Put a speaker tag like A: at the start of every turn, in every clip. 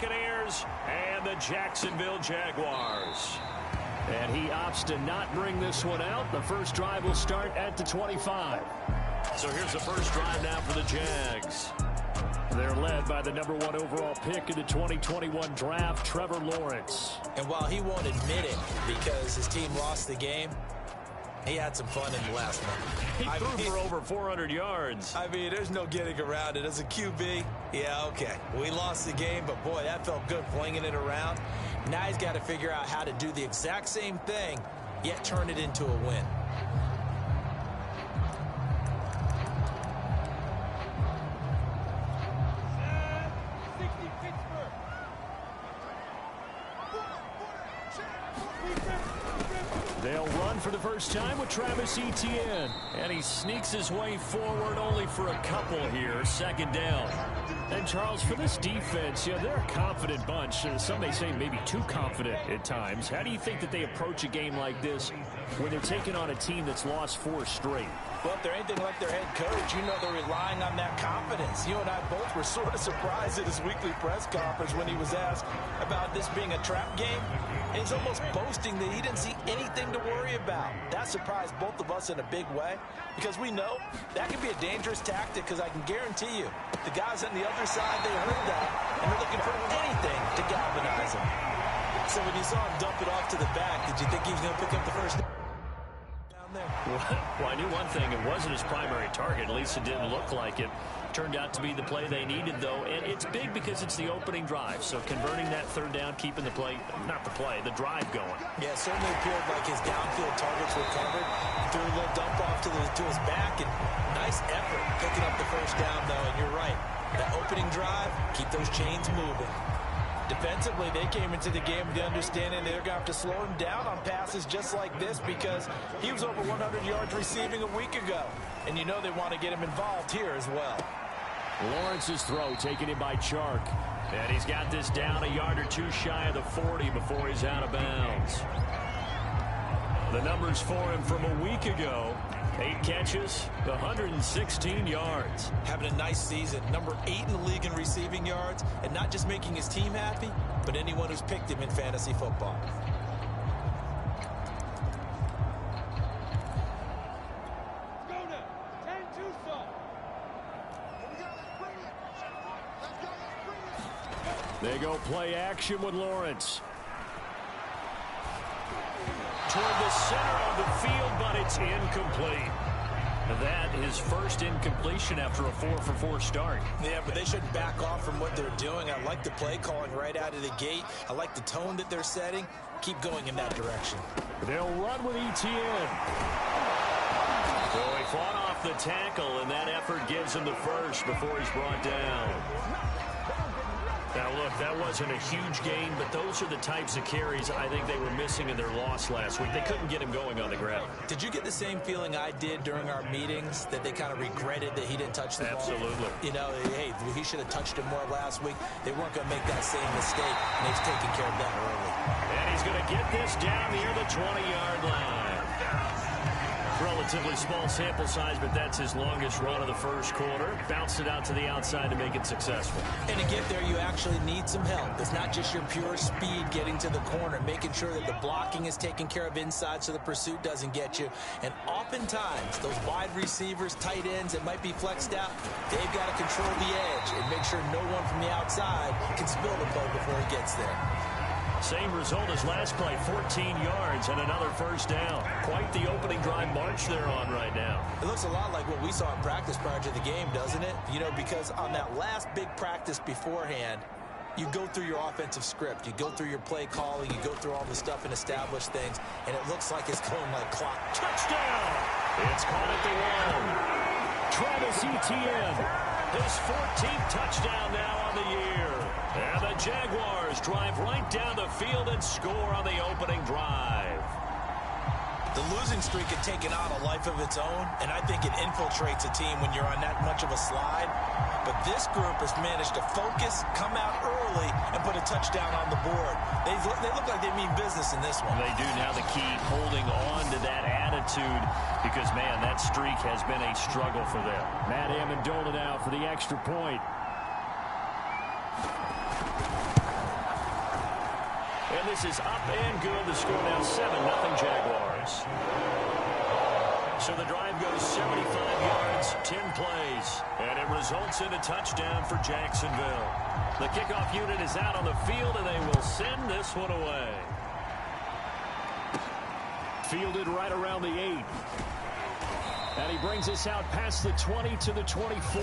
A: Buccaneers and the Jacksonville Jaguars. And he opts to not bring this one out. The first drive will start at the 25. So here's the first drive now for the Jags. They're led by the #1 overall pick in the 2021 draft, Trevor Lawrence.
B: And while he won't admit it because his team lost the game, he had some fun in the last one.
A: He threw for over 400 yards.
B: I mean, there's no getting around it. As a QB, yeah, okay. We lost the game, but boy, that felt good flinging it around. Now he's got to figure out how to do the exact same thing, yet turn it into a win.
A: They'll run for the first time with Travis Etienne. And he sneaks his way forward only for a couple here. Second down. And, Charles, for this defense, yeah, they're a confident bunch. Some may say maybe too confident at times. How do you think that they approach a game like this when they're taking on a team that's lost 4 straight?
B: Well, if they're anything like their head coach, you know they're relying on that confidence. You and I both were sort of surprised at his weekly press conference when he was asked about this being a trap game. And he's almost boasting that he didn't see anything to worry about. That surprised both of us in a big way because we know that can be a dangerous tactic because I can guarantee you the guys on the other side, they heard that, and they're looking for anything to galvanize him. So when you saw him dump it off to the back, did you think he was going to pick up the first down there?
A: Well, I knew one thing. It wasn't his primary target. At least it didn't look like it. Turned out to be the play they needed, though. And it's big because it's the opening drive. So converting that third down, keeping the play, not the play, the drive going.
B: Yeah, it certainly appeared like his downfield targets were covered. Threw a little dump off to his back. And nice effort picking up the first down, though. And you're right. That opening drive, keep those chains moving. Defensively, they came into the game with the understanding they're going to have to slow him down on passes just like this because he was over 100 yards receiving a week ago. And you know they want to get him involved here as well.
A: Lawrence's throw taken in by Chark. And he's got this down a yard or two shy of the 40 before he's out of bounds. The numbers for him from a week ago. 8 catches, 116 yards.
B: Having a nice season. Number 8 in the league in receiving yards. And not just making his team happy, but anyone who's picked him in fantasy football.
A: They go play action with Lawrence. Toward the center of the field, but it's incomplete. That is first incompletion after a 4-for-4 start.
B: Yeah, but they shouldn't back off from what they're doing. I like the play calling right out of the gate. I like the tone that they're setting. Keep going in that direction.
A: They'll run with Etienne. So he fought off the tackle, and that effort gives him the first before he's brought down. Now, look, that wasn't a huge gain, but those are the types of carries I think they were missing in their loss last week. They couldn't get him going on the ground.
B: Did you get the same feeling I did during our meetings, that they kind of regretted that he didn't touch the ball?
A: Absolutely.
B: You know, hey, he should have touched it more last week. They weren't going to make that same mistake, and they've taken care of that early.
A: And he's going to get this down near the 20-yard line. Relatively small sample size, but that's his longest run of the first quarter. Bounced it out to the outside to make it successful.
B: And to get there, you actually need some help. It's not just your pure speed getting to the corner, making sure that the blocking is taken care of inside so the pursuit doesn't get you. And oftentimes, those wide receivers, tight ends that might be flexed out, they've got to control the edge and make sure no one from the outside can spill the ball before he gets there.
A: Same result as last play, 14 yards and another first down. Quite the opening drive march they're on right now.
B: It looks a lot like what we saw in practice prior to the game, doesn't it? You know, because on that last big practice beforehand, you go through your offensive script. You go through your play calling. You go through all the stuff and establish things. And it looks like it's going like clock.
A: Touchdown! It's caught at the 1. Travis Etienne, his 14th touchdown now on the year. And the Jaguars drive right down the field and score on the opening drive.
B: The losing streak had taken on a life of its own, and I think it infiltrates a team when you're on that much of a slide. But this group has managed to focus, come out early, and put a touchdown on the board. They look like they mean business in this one.
A: They do. Now the key, holding on to that attitude, because, man, that streak has been a struggle for them. Matt Amendola now for the extra point. And this is up and good. The score now 7-0 Jaguars. So the drive goes 75 yards, 10 plays, and it results in a touchdown for Jacksonville. The kickoff unit is out on the field, and they will send this one away. Fielded right around the 8. And he brings us out past the 20 to the 24.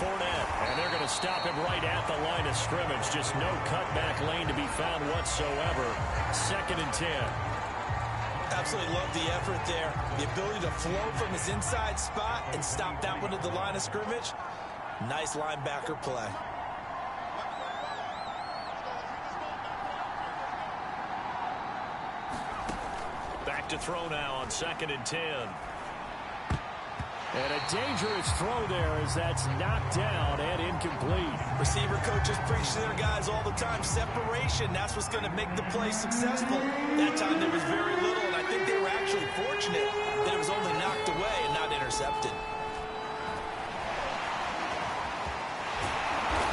A: And they're going to stop him right at the line of scrimmage. Just no cutback lane to be found whatsoever. 2nd and 10.
B: Absolutely love the effort there. The ability to flow from his inside spot and stop that one at the line of scrimmage. Nice linebacker play.
A: Back to throw now on 2nd and 10. And a dangerous throw there as that's knocked down and incomplete.
B: Receiver coaches preach to their guys all the time. Separation, that's what's going to make the play successful. That time there was very little, and I think they were actually fortunate that it was only knocked away and not intercepted.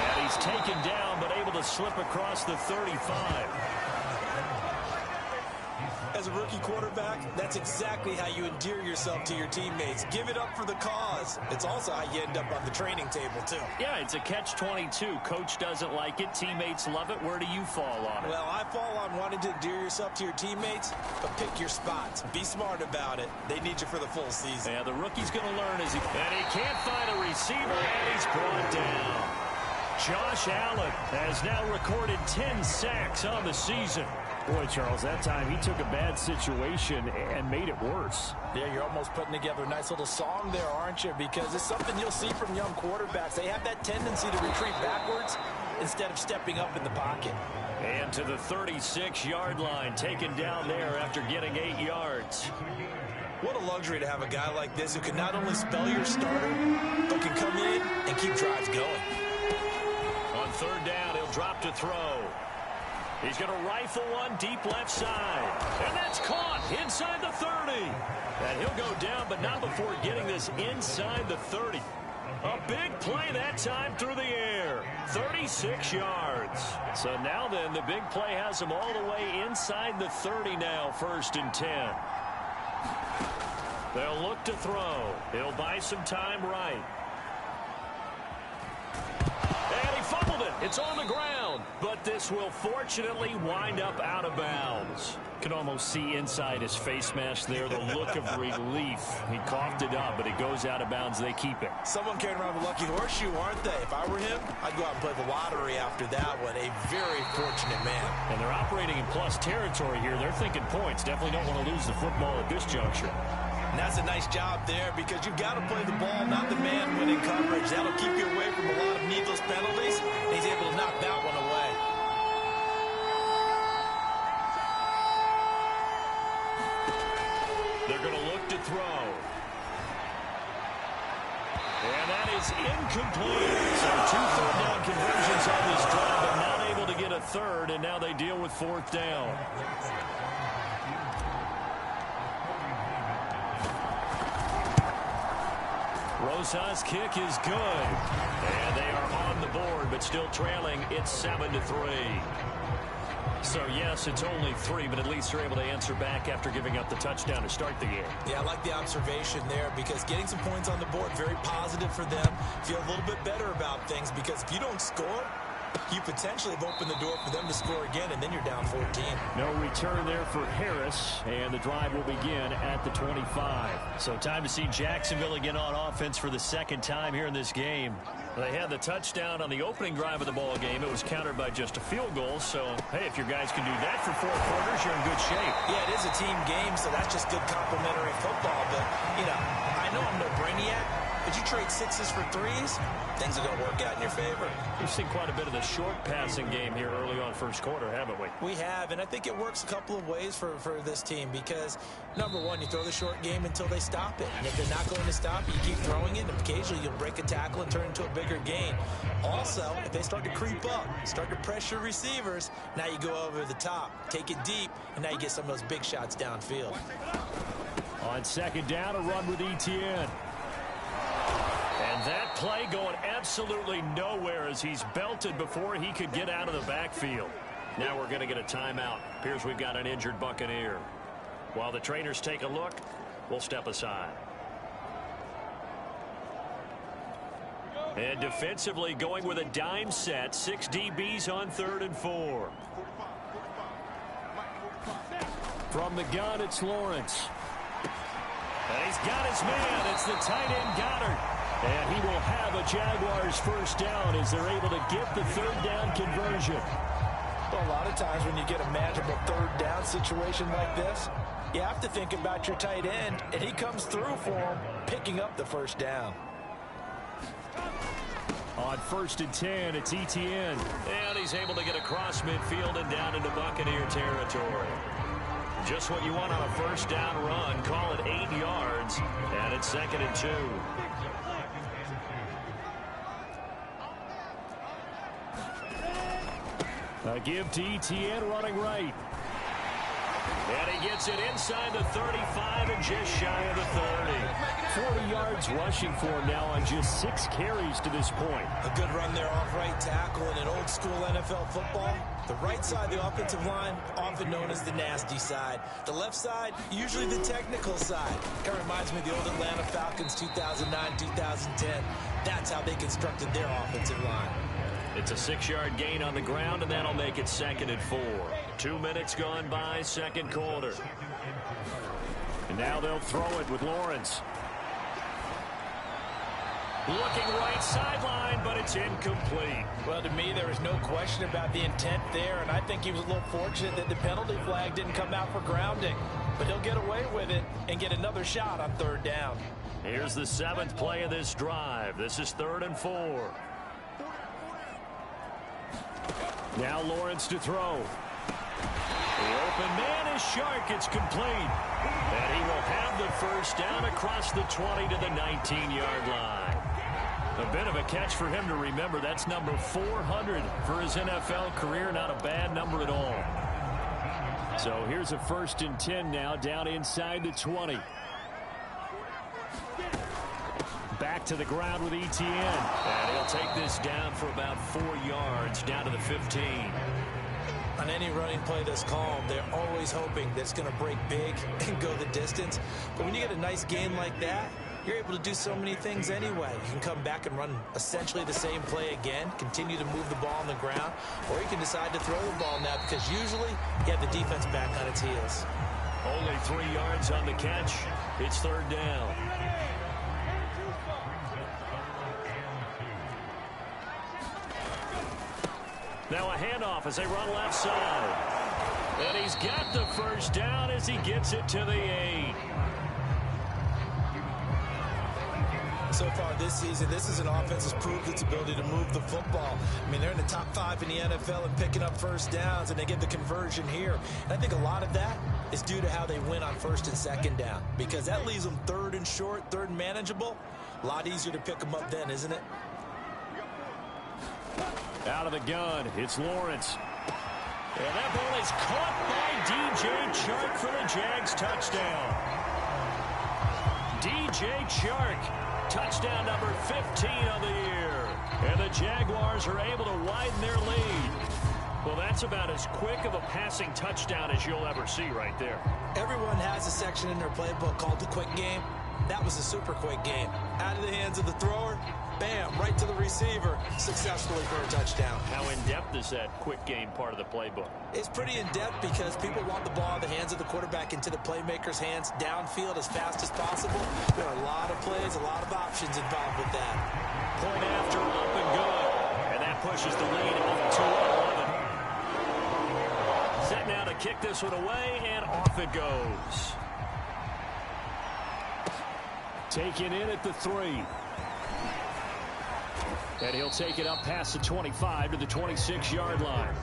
A: And he's taken down but able to slip across the 35.
B: As a rookie quarterback, that's exactly how you endear yourself to your teammates. Give it up for the cause. It's also how you end up on the training table, too.
A: Yeah, it's a catch-22. Coach doesn't like it. Teammates love it. Where do you fall on it?
B: Well, I fall on wanting to endear yourself to your teammates, but pick your spots. Be smart about it. They need you for the full season.
A: Yeah, the rookie's going to learn as he... And he can't find a receiver, and he's brought down. Josh Allen has now recorded 10 sacks on the season. Boy, Charles, that time he took a bad situation and made it worse.
B: Yeah, you're almost putting together a nice little song there, aren't you? Because it's something you'll see from young quarterbacks. They have that tendency to retreat backwards instead of stepping up in the pocket.
A: And to the 36-yard line, taken down there after getting 8 yards.
B: What a luxury to have a guy like this who can not only spell your starter, but can come in and keep drives going.
A: On 3rd down, he'll drop to throw. He's going to rifle one deep left side. And that's caught inside the 30. And he'll go down, but not before getting this inside the 30. A big play that time through the air. 36 yards. So now then, the big play has him all the way inside the 30 now, 1st and 10. They'll look to throw. He'll buy some time right. And he fumbled it. It's on the ground. But this will fortunately wind up out of bounds. Can almost see inside his face mask there the look of relief. He coughed it up, but it goes out of bounds. They keep it.
B: Someone carrying around the lucky horseshoe, aren't they? If I were him, I'd go out and play the lottery after that one. A very fortunate man.
A: And they're operating in plus territory here. They're thinking points. Definitely don't want to lose the football at this juncture.
B: And that's a nice job there because you've got to play the ball, not the man winning coverage. That'll keep you away from a lot of needless penalties. And he's able to knock that one away.
A: They're going to look to throw. And that is incomplete. So 2 third down conversions on this drive, but not able to get a third, and now they deal with 4th down. Rosa's kick is good. And they are on the board, but still trailing. It's 7-3. So, yes, it's only 3, but at least they're able to answer back after giving up the touchdown to start the game.
B: Yeah, I like the observation there because getting some points on the board, very positive for them. Feel a little bit better about things because if you don't score, you potentially have opened the door for them to score again, and then you're down 14.
A: No return there for Harris, and the drive will begin at the 25. So time to see Jacksonville again on offense for the 2nd time here in this game. They had the touchdown on the opening drive of the ball game. It was countered by just a field goal. So, hey, if your guys can do that for 4 quarters, you're in good shape.
B: Yeah, it is a team game, so that's just good complimentary football. But, you know, I know I'm no brainiac, but you trade 6s for 3s, things are going to work out in your favor.
A: We've seen quite a bit of the short passing game here early on first quarter, haven't we?
B: We have, and I think it works a couple of ways for this team because, number one, you throw the short game until they stop it. And if they're not going to stop it, you keep throwing it, and occasionally you'll break a tackle and turn it into a bigger gain. Also, if they start to creep up, start to pressure receivers, now you go over the top, take it deep, and now you get some of those big shots downfield.
A: On second down, a run with Etienne. And that play going absolutely nowhere as he's belted before he could get out of the backfield. Now we're going to get a timeout. Appears we've got an injured Buccaneer. While the trainers take a look, we'll step aside. And defensively going with a dime set. 6 DBs on 3rd and 4. From the gun, it's Lawrence. And he's got his man. It's the tight end Goddard. And he will have a Jaguars first down as they're able to get the 3rd down conversion.
B: Well, a lot of times when you get a manageable 3rd down situation like this, you have to think about your tight end, and he comes through for him, picking up the first down.
A: On 1st and 10, it's Etienne. And he's able to get across midfield and down into Buccaneer territory. Just what you want on a first down run. Call it 8 yards, and it's 2nd and 2. A give to Etienne running right. And he gets it inside the 35 and just shy of the 30. 40 yards rushing for him now on just 6 carries to this point.
B: A good run there off right tackle in an old school NFL football. The right side, the offensive line, often known as the nasty side. The left side, usually the technical side. Kind of reminds me of the old Atlanta Falcons 2009, 2010. That's how they constructed their offensive line.
A: It's a 6-yard gain on the ground, and that'll make it 2nd and 4. 2 minutes gone by, 2nd quarter. And now they'll throw it with Lawrence. Looking right sideline, but it's incomplete.
B: Well, to me, there is no question about the intent there, and I think he was a little fortunate that the penalty flag didn't come out for grounding. But he'll get away with it and get another shot on 3rd down.
A: Here's the 7th play of this drive. This is 3rd and 4. Now Lawrence to throw. The open man is Shark. It's complete. And he will have the first down across the 20 to the 19-yard line. A bit of a catch for him to remember. That's number 400 for his NFL career. Not a bad number at all. So here's a 1st and 10 now down inside the 20. Back to the ground with Etienne. And he'll take this down for about 4 yards down to the 15.
B: On any running play that's called, they're always hoping that it's going to break big and go the distance. But when you get a nice gain like that, you're able to do so many things anyway. You can come back and run essentially the same play again, continue to move the ball on the ground, or you can decide to throw the ball now because usually you have the defense back on its heels.
A: Only 3 yards on the catch. It's 3rd down. Now a handoff as they run left side. And he's got the first down as he gets it to the 8.
B: So far this season, this is an offense that's proved its ability to move the football. I mean, they're in the top 5 in the NFL and picking up first downs, and they get the conversion here. And I think a lot of that is due to how they win on 1st and 2nd down, because that leaves them 3rd and short, 3rd and manageable. A lot easier to pick them up then, isn't it?
A: Out of the gun, it's Lawrence. And that ball is caught by DJ Chark for the Jags touchdown. DJ Chark, touchdown number 15 of the year. And the Jaguars are able to widen their lead. Well, that's about as quick of a passing touchdown as you'll ever see right there.
B: Everyone has a section in their playbook called the quick game. That was a super quick game. Out of the hands of the thrower, bam, right to the receiver, successfully for a touchdown.
A: How in-depth is that quick game part of the playbook?
B: It's pretty in-depth because people want the ball in the hands of the quarterback into the playmaker's hands downfield as fast as possible. There are a lot of plays, a lot of options involved with that.
A: Point after, up and good. And that pushes the lead up to 11. Set now to kick this one away, and off it goes. Taken in at the 3. And he'll take it up past the 25 to the 26-yard line.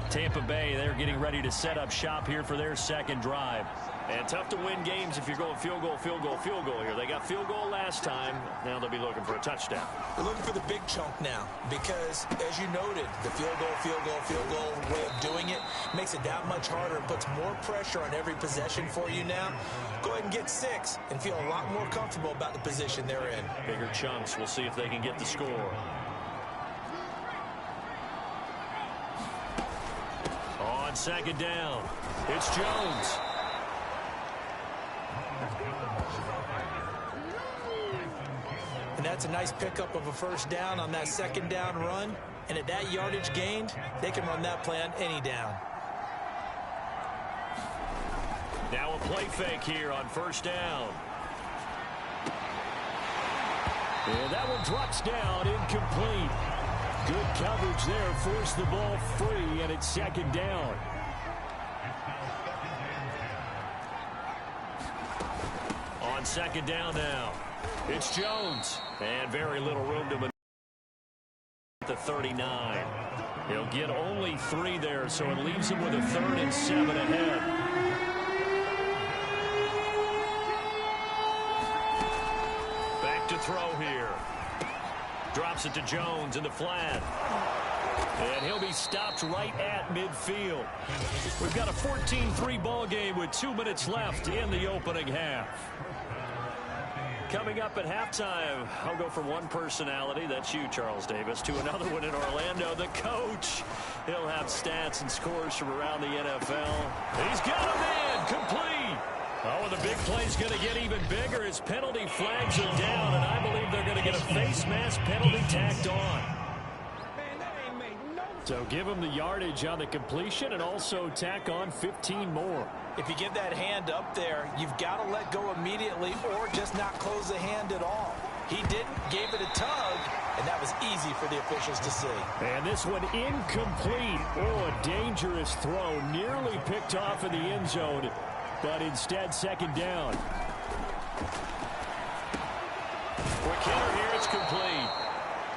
A: Tampa Bay, they're getting ready to set up shop here for their second drive. And tough to win games if you're going field goal, field goal, field goal here. They got field goal last time. Now they'll be looking for a touchdown.
B: They're looking for the big chunk now because, as you noted, the field goal way of doing it makes it that much harder and puts more pressure on every possession for you now. Go ahead and get 6 and feel a lot more comfortable about the position they're in.
A: Bigger chunks. We'll see if they can get the score. On second down, it's Jones.
B: And that's a nice pickup of a first down on that second down run. And at that yardage gained, they can run that play on any down.
A: Now a play fake here on first down. And that one drops down, incomplete. Good coverage there, forced the ball free, and it's second down. On second down now, it's Jones. And very little room to maneuver at the 39. He'll get only 3 there, so it leaves him with a 3rd and 7 ahead. Back to throw here. Drops it to Jones in the flat. And he'll be stopped right at midfield. We've got a 14-3 ball game with 2 minutes left in the opening half. Coming up at halftime, I'll go from one personality, that's you, Charles Davis, to another one in Orlando, the coach. He'll have stats and scores from around the NFL. He's got a man, complete. Oh, and the big play's going to get even bigger as penalty flags are down, and I believe they're going to get a face mask penalty tacked on. So give him the yardage on the completion and also tack on 15 more.
B: If you give that hand up there, you've got to let go immediately or just not close the hand at all. He didn't, gave it a tug, and that was easy for the officials to see.
A: And this one incomplete. Oh, a dangerous throw, nearly picked off in the end zone, but instead second down. Quick hitter here, it's complete.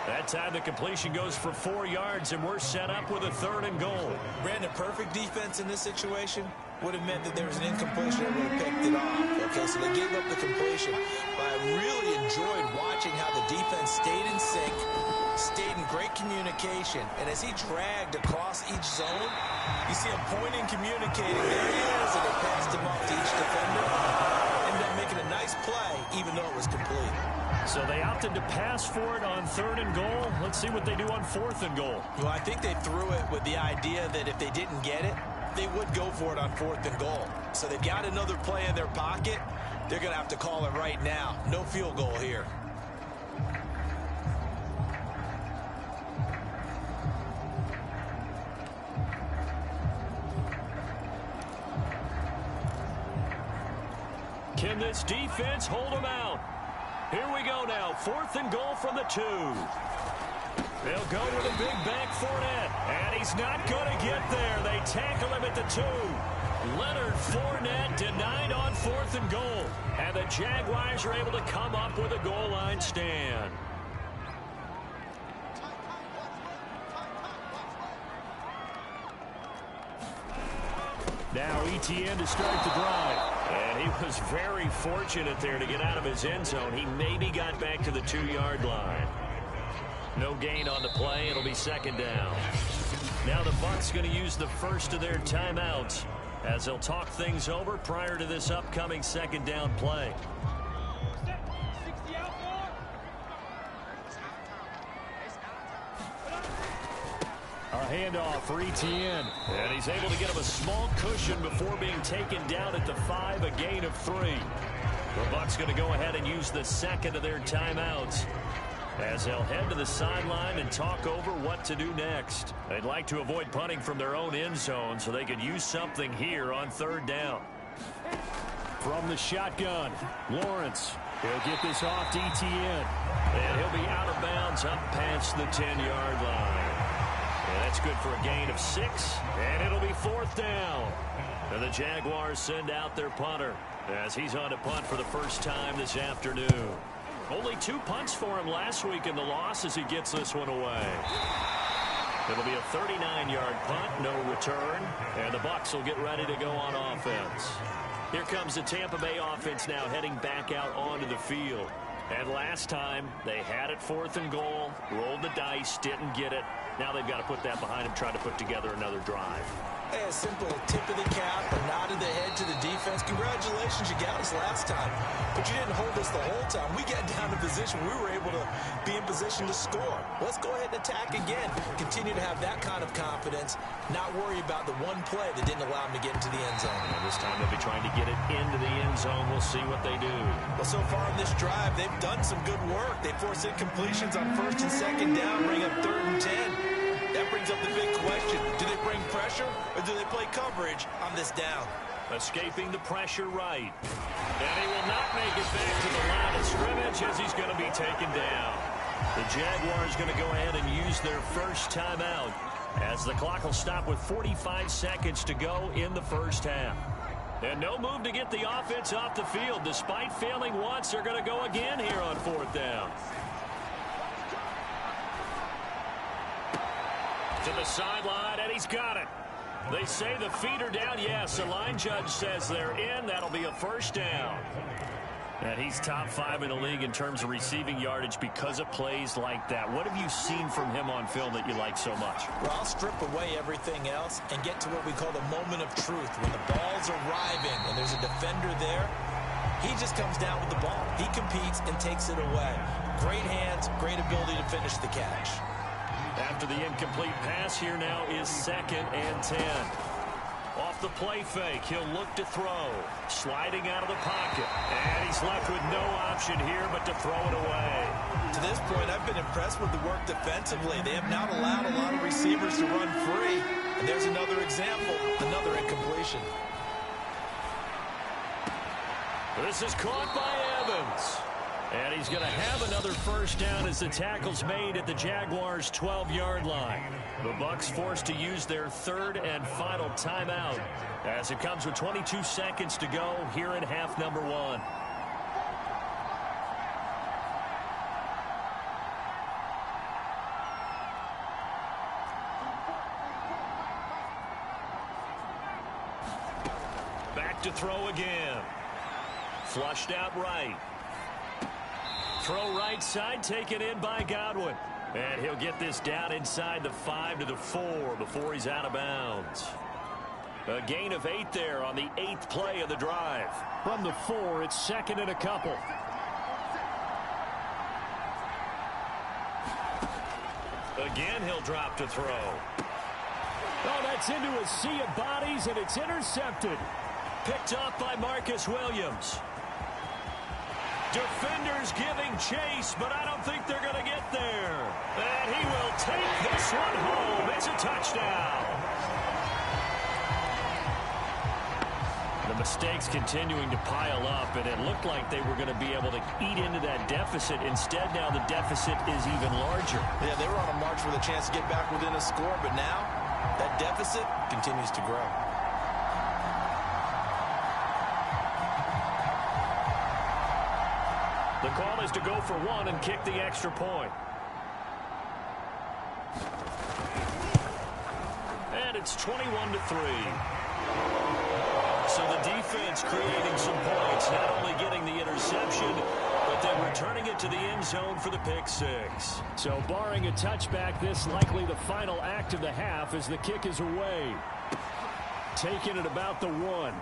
A: That time the completion goes for 4 yards, and we're set up with a 3rd and goal.
B: Brandon, perfect defense in this situation would have meant that there was an incompletion that would have picked it off. Okay, so they gave up the completion. But I really enjoyed watching how the defense stayed in sync, stayed in great communication, and as he dragged across each zone, you see him pointing, communicating. There he is, and they passed him off to each defender. Ended up making a nice play, even though it was complete.
A: So they opted to pass for it on 3rd and goal. Let's see what they do on 4th and goal.
B: Well, I think they threw it with the idea that if they didn't get it, they would go for it on 4th and goal. So they've got another play in their pocket. They're going to have to call it right now. No field goal here.
A: Can this defense hold them out? Here we go now. 4th and goal from the 2. They'll go with a big back Fournette. And he's not going to get there. They tackle him at the 2. Leonard Fournette denied on 4th and goal. And the Jaguars are able to come up with a goal line stand. Now Etienne to start the drive. And he was very fortunate there to get out of his end zone. He maybe got back to the 2-yard line. No gain on the play. It'll be second down. Now the Bucs going to use the first of their timeouts as they'll talk things over prior to this upcoming second down play. A handoff for Etienne. And he's able to get him a small cushion before being taken down at the 5, a gain of 3. The Bucs going to go ahead and use the second of their timeouts as they'll head to the sideline and talk over what to do next. They'd like to avoid punting from their own end zone so they could use something here on 3rd down. From the shotgun, Lawrence. He'll get this off to Etienne. And he'll be out of bounds up past the 10-yard line. And that's good for a gain of 6, and it'll be 4th down. And the Jaguars send out their punter as he's on to punt for the first time this afternoon. Only 2 punts for him last week in the loss as he gets this one away. It'll be a 39-yard punt, no return, and the Bucs will get ready to go on offense. Here comes the Tampa Bay offense now heading back out onto the field. And last time, they had it 4th and goal, rolled the dice, didn't get it. Now they've got to put that behind them, try to put together another drive.
B: Hey, a simple tip of the cap, a nod of the head to the defense. Congratulations, you got us last time. But you didn't hold us the whole time. We got down to position. We were able to be in position to score. Let's go ahead and attack again. Continue to have that kind of confidence. Not worry about the one play that didn't allow them to get into the end zone.
A: And this time they'll be trying to get it into the end zone. We'll see what they do.
B: Well, so far in this drive, they've done some good work. They force incompletions on 1st and 2nd down, bring up 3rd and 10. That brings up the big question. Do they bring pressure or do they play coverage on this down?
A: Escaping the pressure right. And he will not make it back to the line of scrimmage as he's going to be taken down. The Jaguars going to go ahead and use their first timeout as the clock will stop with 45 seconds to go in the first half. And no move to get the offense off the field. Despite failing once, they're going to go again here on 4th down. To the sideline, and he's got it. They say the feet are down. Yes, the line judge says they're in. That'll be a 1st down. And he's top 5 in the league in terms of receiving yardage because of plays like that. What have you seen from him on film that you like so much?
B: Well, I'll strip away everything else and get to what we call the moment of truth. When the ball's arriving and there's a defender there, he just comes down with the ball. He competes and takes it away. Great hands, great ability to finish the catch.
A: After the incomplete pass, here now is 2nd and 10. Off the play fake, he'll look to throw. Sliding out of the pocket. And he's left with no option here but to throw it away.
B: To this point, I've been impressed with the work defensively. They have not allowed a lot of receivers to run free. And there's another example, another incompletion.
A: This is caught by Evans. And he's going to have another 1st down as the tackle's made at the Jaguars' 12-yard line. The Bucs forced to use their 3rd and final timeout as it comes with 22 seconds to go here in half number 1. Back to throw again. Flushed out right. Throw right side, taken in by Godwin. And he'll get this down inside the 5 to the 4 before he's out of bounds. A gain of 8 there on the 8th play of the drive. From the 4, it's 2nd and a couple. Again, he'll drop to throw. Oh, that's into a sea of bodies, and it's intercepted. Picked off by Marcus Williams. Defenders giving chase, but I don't think they're going to get there. And he will take this one home. It's a touchdown. The mistakes continuing to pile up, and it looked like they were going to be able to eat into that deficit. Instead, now the deficit is even larger.
B: Yeah, they were on a march with a chance to get back within a score, but now that deficit continues to grow.
A: The call is to go for 1 and kick the extra point. And it's 21-3. So the defense creating some points, not only getting the interception, but then returning it to the end zone for the pick 6. So barring a touchback, this likely the final act of the half as the kick is away. Taken at about the 1.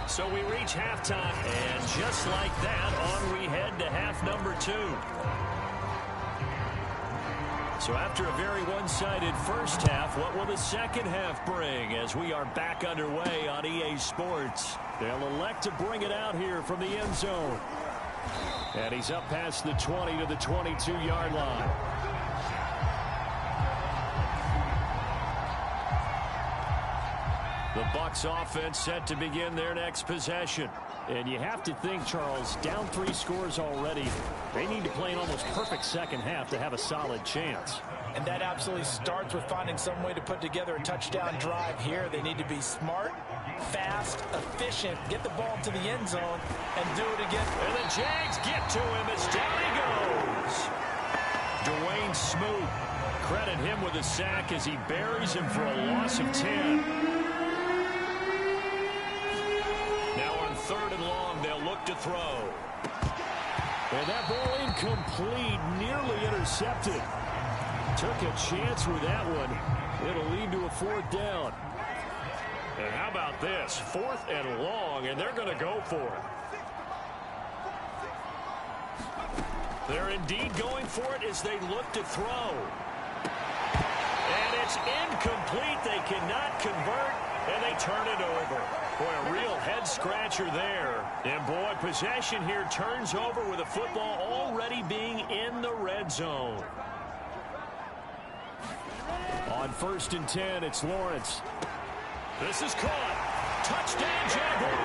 A: So we reach halftime, and just like that, on we head to half number 2. So after a very one-sided first half, what will the second half bring as we are back underway on EA Sports? They'll elect to bring it out here from the end zone. And he's up past the 20 to the 22-yard line. The Bucs offense set to begin their next possession.
C: And you have to think, Charles, down 3 scores already. They need to play an almost perfect second half to have a solid chance.
B: And that absolutely starts with finding some way to put together a touchdown drive here. They need to be smart, fast, efficient, get the ball to the end zone, and do it again.
A: And the Jags get to him as down he goes. Dwayne Smoot, credit him with a sack as he buries him for a loss of 10. Now on 3rd and long, they'll look to throw.
C: And that ball incomplete, nearly intercepted. Took a chance with that one. It'll lead to a 4th down.
A: And how about this? 4th and long, and they're going to go for it. They're indeed going for it as they look to throw. And it's incomplete. They cannot convert, and they turn it over. Boy, a real head-scratcher there. And, boy, possession here turns over with the football already being in the red zone.
C: On 1st and 10, it's Lawrence.
A: This is caught. Touchdown, Jaguars.